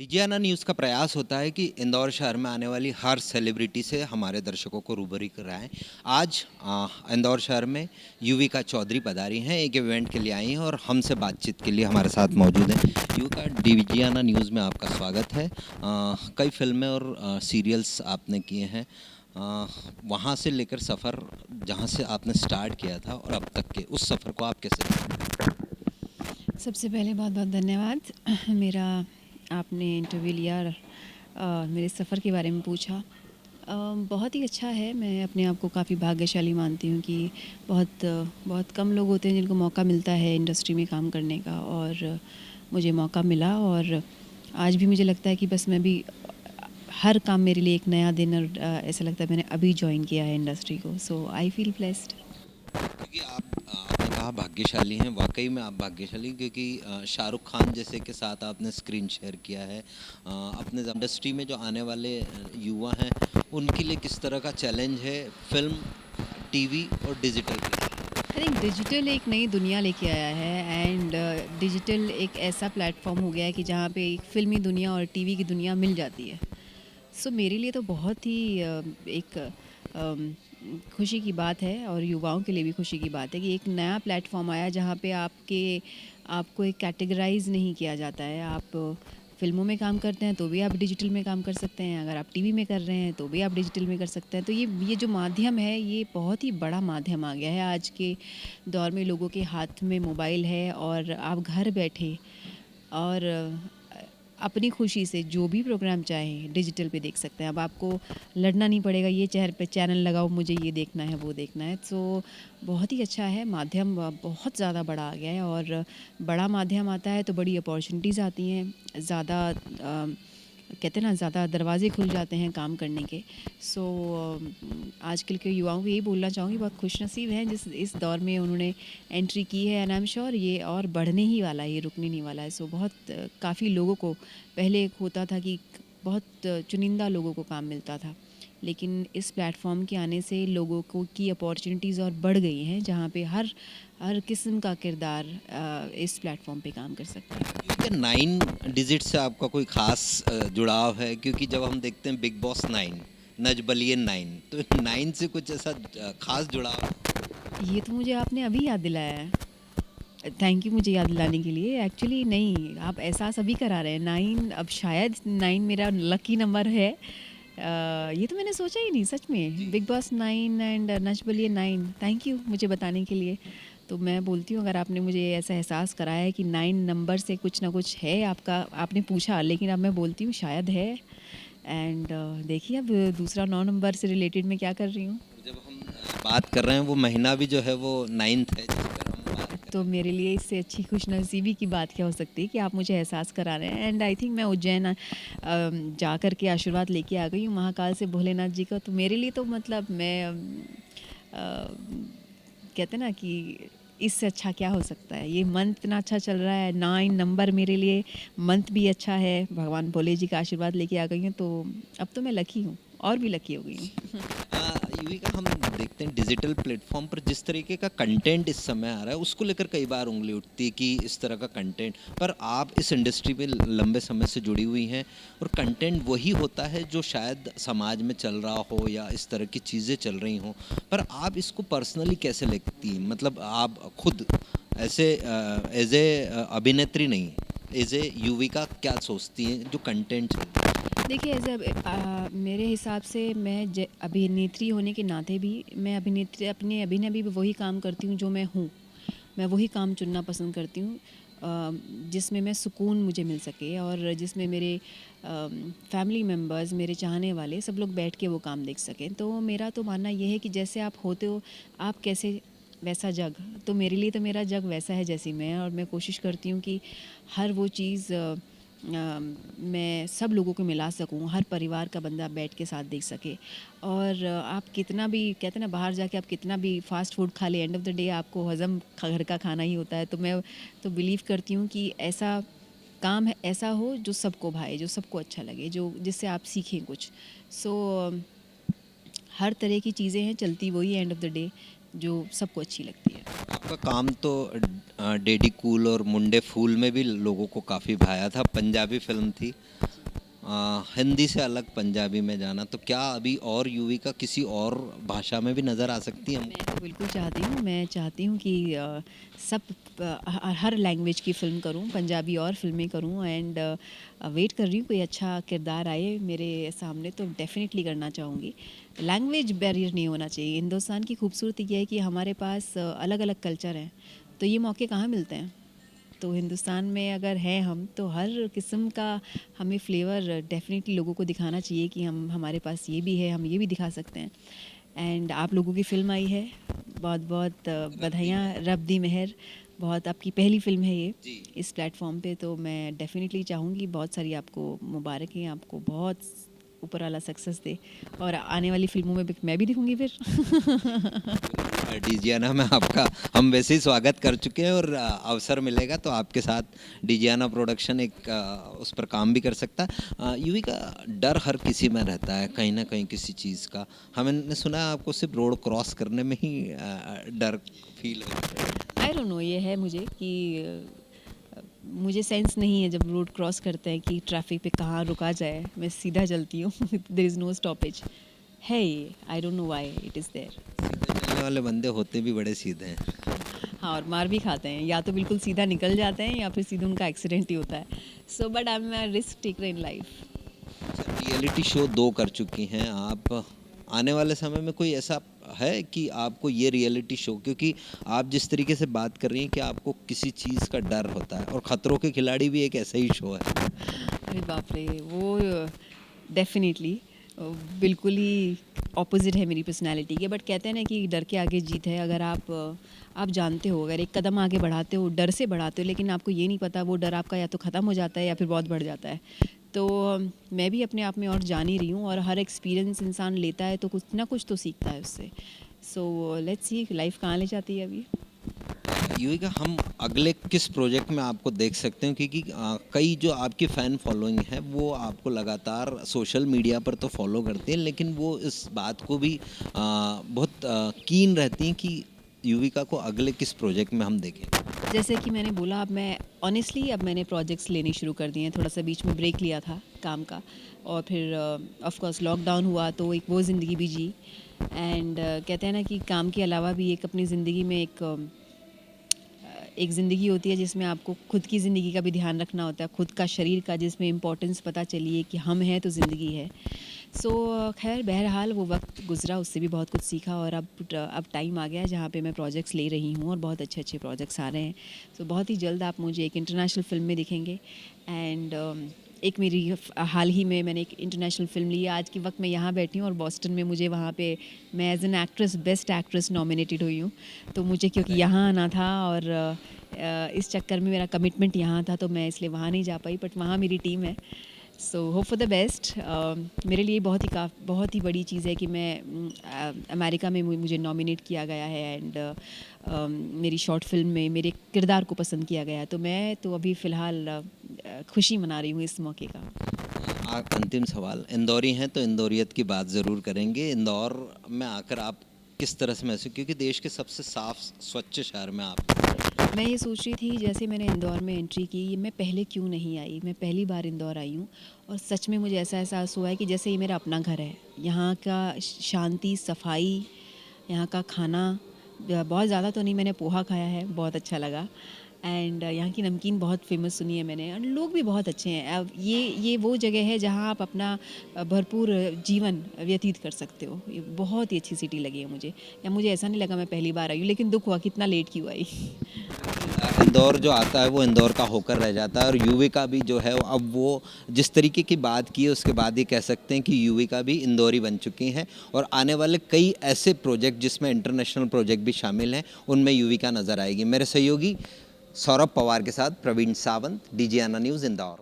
डीजीआना news का प्रयास होता है कि इंदौर शहर में आने वाली हर सेलिब्रिटी से हमारे दर्शकों को रूबरू कराएं। आज इंदौर शहर में युविका चौधरी पधारी हैं, एक इवेंट के लिए आई हैं और हमसे बातचीत के लिए हमारे साथ मौजूद हैं। युविका, डीजीआना न्यूज़ में आपका स्वागत है। कई फिल्में और सीरियल्स आपने किए हैं। वहाँ से लेकर सफ़र जहाँ से आपने स्टार्ट किया था और अब तक के उस सफ़र को आप कैसे देखते हैं? सबसे पहले बहुत बहुत धन्यवाद। मेरा आपने इंटरव्यू लिया और मेरे सफ़र के बारे में पूछा। बहुत ही अच्छा है। मैं अपने आप को काफ़ी भाग्यशाली मानती हूँ कि बहुत बहुत कम लोग होते हैं जिनको मौका मिलता है इंडस्ट्री में काम करने का, और मुझे मौका मिला। और आज भी मुझे लगता है कि बस मैं भी हर काम मेरे लिए एक नया दिन, और ऐसा लगता है मैंने अभी ज्वाइन किया है इंडस्ट्री को। सो आई फील ब्लेस्ड। क्योंकि आपने कहा भाग्यशाली हैं, वाकई में आप भाग्यशाली, क्योंकि शाहरुख खान जैसे के साथ आपने स्क्रीन शेयर किया है। अपने इंडस्ट्री में जो आने वाले युवा हैं उनके लिए किस तरह का चैलेंज है फिल्म, टीवी और डिजिटल पे? आई थिंक डिजिटल एक नई दुनिया लेके आया है, एंड डिजिटल एक ऐसा प्लेटफॉर्म हो गया है कि जहाँ पे एक फ़िल्मी दुनिया और टीवी की दुनिया मिल जाती है। सो मेरे लिए तो बहुत ही एक अम, खुशी की बात है, और युवाओं के लिए भी खुशी की बात है कि एक नया प्लेटफॉर्म आया जहाँ पे आपको एक कैटेगराइज नहीं किया जाता है। आप फ़िल्मों में काम करते हैं तो भी आप डिजिटल में काम कर सकते हैं, अगर आप टीवी में कर रहे हैं तो भी आप डिजिटल में कर सकते हैं। तो ये जो माध्यम है, ये बहुत ही बड़ा माध्यम आ गया है आज के दौर में। लोगों के हाथ में मोबाइल है और आप घर बैठे और अपनी खुशी से जो भी प्रोग्राम चाहें डिजिटल पे देख सकते हैं। अब आपको लड़ना नहीं पड़ेगा, ये चेहर पे चैनल लगाओ, मुझे ये देखना है, वो देखना है। तो बहुत ही अच्छा है माध्यम। बहुत ज़्यादा बड़ा आ गया है, और बड़ा माध्यम आता है तो बड़ी अपॉर्चुनिटीज़ आती हैं। ज़्यादा कहते हैं ना, ज़्यादा दरवाजे खुल जाते हैं काम करने के। सो आजकल के युवाओं को यही बोलना चाहूँगी, बहुत खुशनसीब हैं जिस इस दौर में उन्होंने एंट्री की है, एंड आई एम श्योर ये और बढ़ने ही वाला है, ये रुकने नहीं वाला है। सो बहुत काफ़ी लोगों को पहले एक होता था कि बहुत चुनिंदा लोगों को काम मिलता था, लेकिन इस प्लेटफॉर्म के आने से लोगों को की अपॉर्चुनिटीज़ और बढ़ गई हैं, जहाँ पे हर हर किस्म का किरदार इस प्लेटफॉर्म पे काम कर सकता है। क्योंकि 9 डिजिट से आपका कोई खास जुड़ाव है? क्योंकि जब हम देखते हैं बिग बॉस 9, नच बलिए 9, तो 9 से कुछ ऐसा खास जुड़ाव? ये तो मुझे आपने अभी याद दिलाया है। थैंक यू मुझे याद दिलाने के लिए। एक्चुअली नहीं, आप एहसास अभी करा रहे हैं। 9, अब शायद 9 मेरा लकी नंबर है। ये तो मैंने सोचा ही नहीं सच में। Big boss 9 and Nach Baliye 9, thank you मुझे बताने के लिए। तो मैं बोलती हूँ, अगर आपने मुझे ऐसा एहसास कराया है कि 9 नंबर से कुछ ना कुछ है आपका, आपने पूछा, लेकिन अब मैं बोलती हूँ शायद है। एंड देखिए अब दूसरा 9 नंबर से रिलेटेड मैं क्या कर रही हूँ। जब हम बात कर रहे हैं वो महीना भी जो है वो 9th है, जिस पर हम बात कर तो रहे मेरे लिए इससे अच्छी खुशनसीबी की बात क्या हो सकती है कि आप मुझे एहसास करा रहे हैं। एंड आई थिंक मैं उज्जैन जा कर के आशीर्वाद लेके आ गई हूँ महाकाल से, भोलेनाथ जी का। तो मेरे लिए तो मतलब मैं कहते हैं ना कि इससे अच्छा क्या हो सकता है। ये मंथ इतना अच्छा चल रहा है, 9 नंबर मेरे लिए मंथ भी अच्छा है। भगवान भोले जी का आशीर्वाद लेके आ गई हूँ, तो अब तो मैं लकी हूँ, और भी लकी हो गई हूँ। युविका, हम देखते हैं डिजिटल प्लेटफॉर्म पर जिस तरीके का कंटेंट इस समय आ रहा है उसको लेकर कई बार उंगली उठती है कि इस तरह का कंटेंट, पर आप इस इंडस्ट्री में लंबे समय से जुड़ी हुई हैं और कंटेंट वही होता है जो शायद समाज में चल रहा हो या इस तरह की चीज़ें चल रही हों, पर आप इसको पर्सनली कैसे लेती हैं? मतलब आप खुद ऐसे एज ए अभिनेत्री नहीं, एज ए युविका क्या सोचती हैं जो कंटेंट चल रहा है? देखिए मेरे हिसाब से मैं अभिनेत्री होने के नाते भी मैं अभिनेत्री अपने अभिनय भी वही काम करती हूँ जो मैं हूँ। मैं वही काम चुनना पसंद करती हूँ जिसमें मैं सुकून मुझे मिल सके, और जिसमें मेरे फैमिली मेम्बर्स, मेरे चाहने वाले सब लोग बैठ के वो काम देख सकें। तो मेरा तो मानना ये है कि जैसे आप होते हो, आप कैसे वैसा जग। तो मेरे लिए तो मेरा जग वैसा है जैसी मैं, और मैं कोशिश करती हूँ कि हर वो चीज़ मैं सब लोगों को मिला सकूं, हर परिवार का बंदा बैठ के साथ देख सके। और आप कितना भी कहते हैं ना, बाहर जाके आप कितना भी फास्ट फूड खा ले, एंड ऑफ द डे आपको हज़म घर का खाना ही होता है। तो मैं तो बिलीव करती हूँ कि ऐसा काम है, ऐसा हो जो सबको भाए, जो सबको अच्छा लगे, जो जिससे आप सीखें कुछ। सो हर तरह की चीज़ें हैं चलती, वही एंड ऑफ द डे जो सबको अच्छी लगती है। आपका काम तो डेडी कूल और मुंडे फूल में भी लोगों को काफ़ी भाया था, पंजाबी फिल्म थी। हिंदी से अलग पंजाबी में जाना, तो क्या अभी और युविका किसी और भाषा में भी नज़र आ सकती है मैं तो बिल्कुल चाहती हूँ, मैं चाहती हूँ कि सब हर लैंग्वेज की फ़िल्म करूँ, पंजाबी और फ़िल्में करूँ एंड वेट कर रही हूँ कोई अच्छा किरदार आए मेरे सामने तो डेफ़िनेटली करना चाहूँगी। लैंग्वेज बैरियर नहीं होना चाहिए। हिंदुस्तान की खूबसूरती ये है कि हमारे पास अलग-अलग कल्चर हैं, तो ये मौके कहाँ मिलते हैं? तो हिंदुस्तान में अगर हैं हम तो हर किस्म का हमें फ्लेवर डेफ़िनेटली लोगों को दिखाना चाहिए कि हम हमारे पास ये भी है, हम ये भी दिखा सकते हैं। एंड आप लोगों की फ़िल्म आई है, बहुत-बहुत रब्बी बधाइयाँ, में? रब दी मेहर, बहुत आपकी पहली फ़िल्म है ये जी। इस प्लेटफ़ॉर्म पे, तो मैं डेफ़िनेटली चाहूँगी बहुत सारी आपको मुबारकें, आपको बहुत ऊपर वाला सक्सेस दे और आने वाली फ़िल्मों में भी मैं भी दिखूँगी फिर। डीजियाना में आपका हम वैसे ही स्वागत कर चुके हैं, और अवसर मिलेगा तो आपके साथ डीजियाना प्रोडक्शन एक उस पर काम भी कर सकता है। यूवी का डर हर किसी में रहता है कहीं ना कहीं किसी चीज़ का। हमने सुना है आपको सिर्फ रोड क्रॉस करने में ही डर फील होता है। आई डोंट नो ये है मुझे कि मुझे सेंस नहीं है जब रोड क्रॉस करते हैं कि ट्रैफिक पे कहाँ रुका जाए, मैं सीधा चलती हूँ देयर इज़ नो स्टॉपेज है ये, I don't know why it is there. सीधे चलने वाले बंदे होते भी बड़े सीधे हैं। हाँ, और मार भी खाते हैं, या तो बिल्कुल सीधा निकल जाते हैं या फिर सीधे उनका एक्सीडेंट ही होता है। So but I am a risk taker in life. Reality show 2 कर चुकी हैं आप। आने वाले समय में कोई ऐसा है कि आपको ये रियलिटी शो, क्योंकि आप जिस तरीके से बात कर रही हैं कि आपको किसी चीज़ का डर होता है, और खतरों के खिलाड़ी भी एक ऐसा ही शो है। अरे बाप रे! वो डेफ़िनेटली बिल्कुल ही ऑपोज़िट है मेरी पर्सनैलिटी के, बट कहते हैं ना कि डर के आगे जीत है। अगर आप जानते हो, अगर एक कदम आगे बढ़ाते हो, डर से बढ़ाते हो, लेकिन आपको ये नहीं पता वो डर आपका या तो ख़त्म हो जाता है या फिर बहुत बढ़ जाता है। तो मैं भी अपने आप में और जान ही रही हूँ, और हर एक्सपीरियंस इंसान लेता है तो कुछ ना कुछ तो सीखता है उससे। सो लेट्स सी लाइफ़ कहाँ ले जाती है अभी। युविका, हम अगले किस प्रोजेक्ट में आपको देख सकते हैं, क्योंकि कई जो आपकी फ़ैन फॉलोइंग है वो आपको लगातार सोशल मीडिया पर तो फॉलो करते हैं, लेकिन वो इस बात को भी बहुत कीन रहती हैं कि युविका को अगले किस प्रोजेक्ट में हम देखें। जैसे कि मैंने बोला, अब मैं ऑनेस्टली अब मैंने प्रोजेक्ट्स लेने शुरू कर दिए हैं। थोड़ा सा बीच में ब्रेक लिया था काम का, और फिर ऑफ कोर्स लॉकडाउन हुआ तो एक वो ज़िंदगी भी जी। एंड कहते हैं ना कि काम के अलावा भी एक अपनी ज़िंदगी में एक ज़िंदगी होती है जिसमें आपको खुद की ज़िंदगी का भी ध्यान रखना होता है, खुद का शरीर का, जिसमें इम्पोर्टेंस पता चली है कि हम हैं तो ज़िंदगी है। सो खैर बहरहाल वो वक्त गुज़रा, उससे भी बहुत कुछ सीखा, और अब टाइम आ गया है जहाँ पे मैं प्रोजेक्ट्स ले रही हूँ, और बहुत अच्छे अच्छे प्रोजेक्ट्स आ रहे हैं। सो बहुत ही जल्द आप मुझे एक इंटरनेशनल फ़िल्म में दिखेंगे। एंड एक मेरी हाल ही में मैंने एक इंटरनेशनल फ़िल्म ली है। आज के वक्त मैं यहाँ बैठी हूँ और बॉस्टन में मुझे वहाँ पे मैं as an actress best actress nominated हुई हूँ। तो मुझे क्योंकि यहाँ आना था, और इस चक्कर में मेरा कमिटमेंट यहाँ था, तो मैं इसलिए वहाँ नहीं जा पाई, बट वहाँ मेरी टीम है। So hope for the best. मेरे लिए बहुत ही बड़ी चीज़ है कि मैं अमेरिका में मुझे नॉमिनेट किया गया है, एंड मेरी शॉर्ट फिल्म में मेरे किरदार को पसंद किया गया है, तो मैं तो अभी फ़िलहाल खुशी मना रही हूँ इस मौके का। अंतिम सवाल, इंदौरी हैं तो इंदौरियत की बात ज़रूर करेंगे। इंदौर में आकर आप किस तरह से महसूस, क्योंकि देश के सबसे साफ स्वच्छ शहर में आप। मैं ये सोच रही थी, जैसे मैंने इंदौर में एंट्री की, मैं पहले क्यों नहीं आई। मैं पहली बार इंदौर आई हूँ, और सच में मुझे ऐसा एहसास हुआ है कि जैसे ये मेरा अपना घर है। यहाँ का शांति, सफाई, यहाँ का खाना बहुत ज़्यादा तो नहीं, मैंने पोहा खाया है, बहुत अच्छा लगा। एंड यहाँ की नमकीन बहुत फेमस सुनी है मैंने, और लोग भी बहुत अच्छे हैं। अब ये वो जगह है जहाँ आप अपना भरपूर जीवन व्यतीत कर सकते हो। ये बहुत ही अच्छी सिटी लगी है मुझे, या मुझे ऐसा नहीं लगा मैं पहली बार आई हूँ, लेकिन दुख हुआ कितना लेट क्यों आई। इंदौर जो आता है वो इंदौर का होकर रह जाता है, और युविका भी जो है अब वो जिस तरीके की बात की है उसके बाद ही कह सकते हैं कि युविका भी इंदौरी बन चुकी हैं, और आने वाले कई ऐसे प्रोजेक्ट जिसमें इंटरनेशनल प्रोजेक्ट भी शामिल हैं उनमें युविका नज़र आएगी। मेरे सहयोगी सौरभ पवार के साथ प्रवीण सावंत, डीजीआना न्यूज़, इंदौर।